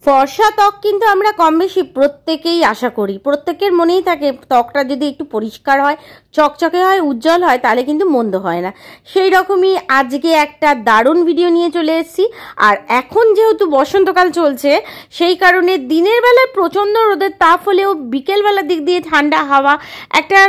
ফর্সা ত্বক কিন্তু আমরা কম বেশি প্রত্যেকেই আশা করি, প্রত্যেকের মনেই থাকে ত্বকটা যদি একটু পরিষ্কার হয়, চকচকে হয়, উজ্জ্বল হয়, তাহলে কিন্তু মন্দ হয় না। সেই রকমই আজকে একটা দারুণ ভিডিও নিয়ে চলে এসেছি। আর এখন যেহেতু বসন্তকাল চলছে, সেই কারণে দিনের বেলায় প্রচণ্ড রোদের তাপ হলেও বিকেলবেলার দিক দিয়ে ঠান্ডা হাওয়া, একটা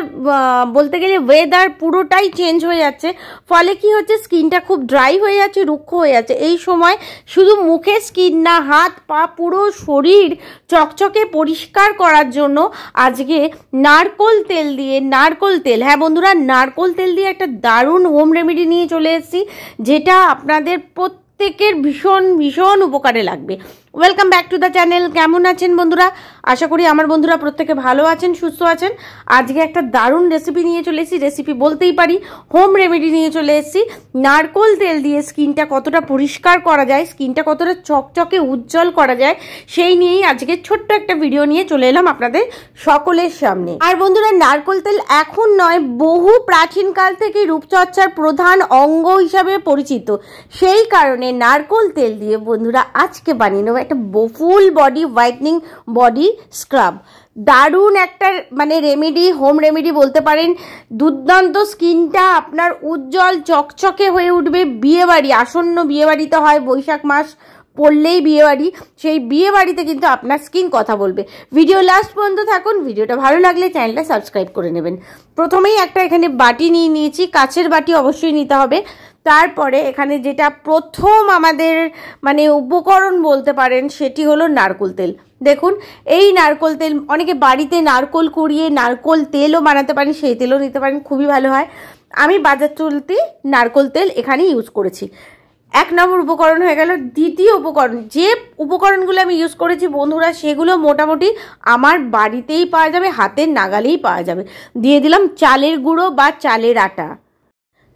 বলতে গেলে ওয়েদার পুরোটাই চেঞ্জ হয়ে যাচ্ছে। ফলে কি হচ্ছে, স্কিনটা খুব ড্রাই হয়ে যাচ্ছে, রুক্ষ হয়ে যাচ্ছে। এই সময় শুধু মুখের স্কিন না, হাত পা পুরো শরীর চকচকে পরিষ্কার করার জন্য আজকে নারকোল তেল, হ্যাঁ বন্ধুরা, নারকোল তেল দিয়ে একটা দারুণ হোম রেমেডি নিয়ে চলে এসেছি, যেটা আপনাদের প্রত্যেকের ভীষণ ভীষণ উপকারে লাগবে। Welcome back to the channel. কেমন আছেন বন্ধুরা? আশা করি আমার বন্ধুরা প্রত্যেকে ভালো আছেন, সুস্থ আছেন। আজকে একটা দারুণ রেসিপি নিয়ে চলে এসেছি, রেসিপি বলতেই পারি, হোম রেমেডি নিয়ে চলে এসেছি। নারকোল তেল দিয়ে স্কিনটা কতটা পরিষ্কার করা যায়, স্কিনটা কতটা চকচকে উজ্জ্বল করা যায়, সেই নিয়েই আজকে ছোট্ট একটা ভিডিও নিয়ে চলে এলাম আপনাদের সকলের সামনে। আর বন্ধুরা, নারকোল তেল এখন নয়, বহু প্রাচীনকাল থেকে রূপচর্চার প্রধান অঙ্গ হিসাবে পরিচিত। সেই কারণে নারকোল তেল দিয়ে বন্ধুরা আজকে বানিয়ে নেব একটা full body whitening body scrub. দারুণ একটা রেমেডি, হোম রেমেডি বলতে পারেন। দুর্দান্ত, স্কিনটা আপনার উজ্জ্বল চকচকে হয়ে উঠবে। বিয়েবাড়ি, আসন্ন বিয়েবাড়িতে হয়, বৈশাখ মাস পড়লেই বিয়েবাড়ি, সেই বিয়েবাড়িতে কিন্তু আপনার স্কিন কথা বলবে। ভিডিও লাস্ট পর্যন্ত থাকুন। ভিডিওটা ভালো লাগলে চ্যানেলটা সাবস্ক্রাইব করে নেবেন। প্রথমেই একটা এখানে বাটি নিয়ে নিয়েছি, কাচের বাটি অবশ্যই নিতে হবে। তারপরে এখানে যেটা প্রথম আমাদের উপকরণ বলতে পারেন, সেটি হলো নারকোল তেল। দেখুন, এই নারকোল তেল, অনেকে বাড়িতে নারকোল কুড়িয়ে নারকোল তেলও বানাতে পারেন, সেই তেলও নিতে পারেন, খুবই ভালো হয়। আমি বাজার চলতি নারকোল তেল এখানে ইউজ করেছি। এক নম্বর উপকরণ হয়ে গেল। দ্বিতীয় উপকরণ, যে উপকরণগুলো আমি ইউজ করেছি বন্ধুরা, সেগুলো মোটামুটি আমার বাড়িতেই পাওয়া যাবে, হাতের নাগালেই পাওয়া যাবে। দিয়ে দিলাম চালের গুঁড়ো বা চালের আটা।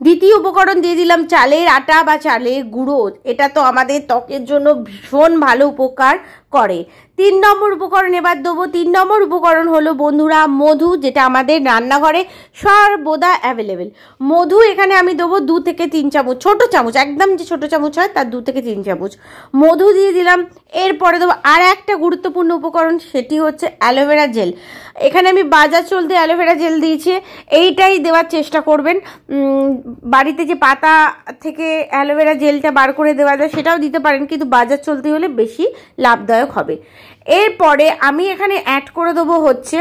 দ্বিতীয় উপকরণ দিয়ে দিলাম চালের আটা বা চালের গুঁড়ো। এটা তো আমাদের ত্বকের জন্য ভীষণ ভালো উপকার করে। 3 নম্বর উপকরণ এবার দেবো। 3 নম্বর উপকরণ হলো বন্ধুরা মধু, যেটা আমাদের রান্নাঘরে সর্বদা অ্যাভেলেবেল। মধু এখানে আমি দেবো 2 থেকে 3 চামচ, ছোট চামচ, একদম যে ছোট চামচ হয় তার 2 থেকে 3 চামচ মধু দিয়ে দিলাম। এরপরে দেবো আর একটা গুরুত্বপূর্ণ উপকরণ, সেটি হচ্ছে অ্যালোভেরা জেল। এখানে আমি বাজার চলতে অ্যালোভেরা জেল দিয়েছি, এইটাই দেওয়ার চেষ্টা করবেন। বাড়িতে যে পাতা থেকে অ্যালোভেরা জেলটা বার করে দেওয়া যায় সেটাও দিতে পারেন, কিন্তু বাজার চলতে হলে বেশি লাভদায়ক হবে। এরপরে আমি এখানে অ্যাড করে দেবো হচ্ছে,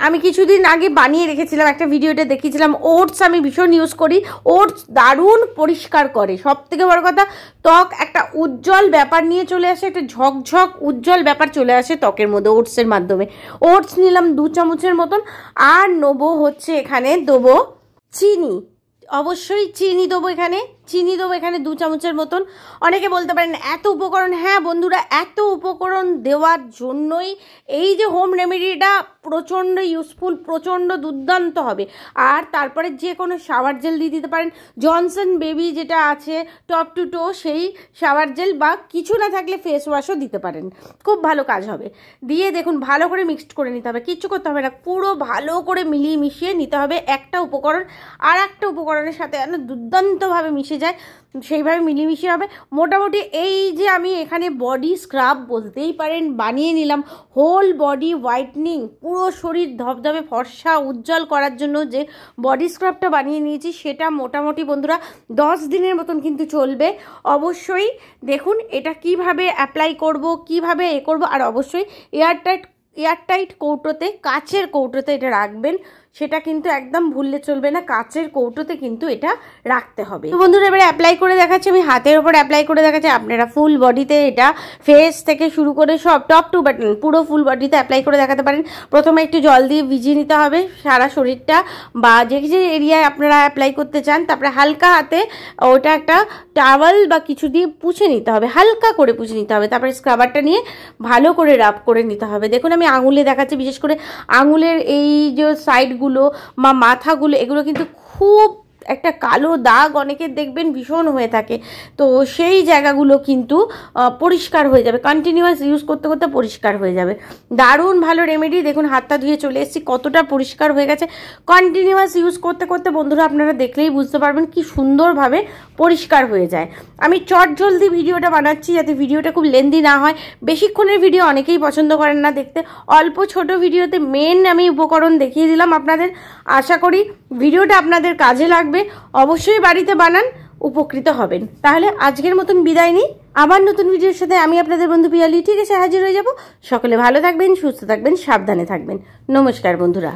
আমি কিছুদিন আগে বানিয়ে রেখেছিলাম, একটা ভিডিওটা দেখিয়েছিলাম, ওটস আমি ভীষণ ইউজ করি। ওটস দারুণ পরিষ্কার করে। সব থেকে বড় কথা, ত্বক একটা উজ্জ্বল ব্যাপার নিয়ে চলে আসে, একটা ঝকঝক উজ্জ্বল ব্যাপার চলে আসে ত্বকের মধ্যে ওটসের মাধ্যমে। ওটস নিলাম 2 চামচের মতন। আর নেবো হচ্ছে, এখানে দেবো চিনি, অবশ্যই চিনি দেবো এখানে, চিনি দেবো এখানে 2 চামচের মতন। অনেকে বলতে পারেন এত উপকরণ, হ্যাঁ বন্ধুরা, এত উপকরণ দেওয়ার জন্যই এই যে হোম রেমেডিটা প্রচণ্ড ইউজফুল, প্রচণ্ড দুর্দান্ত হবে। আর তারপরে যে কোনো শাওয়ার জেল দিয়ে দিতে পারেন, জনসন বেবি যেটা আছে টপ টু টো, সেই শাওয়ার জেল, বা কিছু না থাকলে ফেস ওয়াশও দিতে পারেন, খুব ভালো কাজ হবে। দিয়ে দেখুন, ভালো করে মিক্সড করে নিতে হবে, কিচ্ছু করতে হবে না, পুরো ভালো করে মিলিয়ে মিশিয়ে নিতে হবে। একটা উপকরণ আর একটা উপকরণের সাথে দুর্দান্তভাবে মিশে যায়, সেইভাবে মিলিয়ে হবে। মোটামুটি এই যে আমি এখানে বডি স্ক্রাব বলতেই পারেন বানিয়ে নিলাম, হোল বডি হোয়াইটনিং, পুরো শরীর ধবধবে ফর্সা উজ্জ্বল করার জন্য যে বডি স্ক্রাবটা বানিয়ে নিয়েছি, সেটা মোটামুটি বন্ধুরা 10 দিনের মতন কিন্তু চলবে। অবশ্যই দেখুন এটা কিভাবে অ্যাপ্লাই করব, কিভাবে করব। আর অবশ্যই এয়ারটাইট কৌটোতে, কাচের কৌটোতে এটা রাখবেন, সেটা কিন্তু একদম ভুললে চলবে না, কাচের কৌটোতে কিন্তু এটা রাখতে হবে। তো বন্ধুরা, এবারে অ্যাপ্লাই করে দেখাচ্ছি, আমি হাতের ওপর অ্যাপ্লাই করে দেখাচ্ছি। আপনারা ফুল বডিতে, এটা ফেস থেকে শুরু করে সব টপ টু বাটন পুরো ফুল বডিতে অ্যাপ্লাই করে দেখাতে পারেন। প্রথমে একটু জল দিয়ে ভিজিয়ে নিতে হবে সারা শরীরটা, বা যে যে এরিয়ায় আপনারা অ্যাপ্লাই করতে চান। তারপরে হালকা হাতে ওটা একটা টাওয়াল বা কিছু দিয়ে পুছে নিতে হবে, হালকা করে পুছে নিতে হবে। তারপরে স্ক্রাবারটা নিয়ে ভালো করে রাব করে নিতে হবে। দেখুন আমি আঙুলে দেখাচ্ছি, বিশেষ করে আঙুলের এই যে সাইডগুলো বা মাথাগুলো, এগুলো কিন্তু খুব একটা কালো দাগ অনেকের দেখবেন ভীষণ হয়ে থাকে, তো সেই জায়গাগুলো কিন্তু পরিষ্কার হয়ে যাবে, কন্টিনিউয়াস ইউজ করতে করতে পরিষ্কার হয়ে যাবে। দারুণ ভালো রেমেডি। দেখুন হাতটা ধুয়ে চলে এসেছি, কতটা পরিষ্কার হয়ে গেছে। কন্টিনিউয়াস ইউজ করতে করতে বন্ধুরা আপনারা দেখলেই বুঝতে পারবেন কি সুন্দরভাবে পরিষ্কার হয়ে যায়। আমি চটজলদি ভিডিওটা বানাচ্ছি যাতে ভিডিওটা খুব লেন্দি না হয়। বেশিক্ষণের ভিডিও অনেকেই পছন্দ করেন না দেখতে, অল্প ছোট ভিডিওতে মেন আমি উপকরণ দেখিয়ে দিলাম আপনাদের। আশা করি ভিডিওটা আপনাদের কাজে লাগবে, অবশ্যই বাড়িতে বানান, উপকৃত হবেন। তাহলে আজকের মতন বিদায় নিই, আবার নতুন ভিডিওর সাথে আমি আপনাদের বন্ধু পিয়ালি ঠিক আছে হাজির হয়ে যাব। সকলে ভালো থাকবেন, সুস্থ থাকবেন, সাবধানে থাকবেন। নমস্কার বন্ধুরা।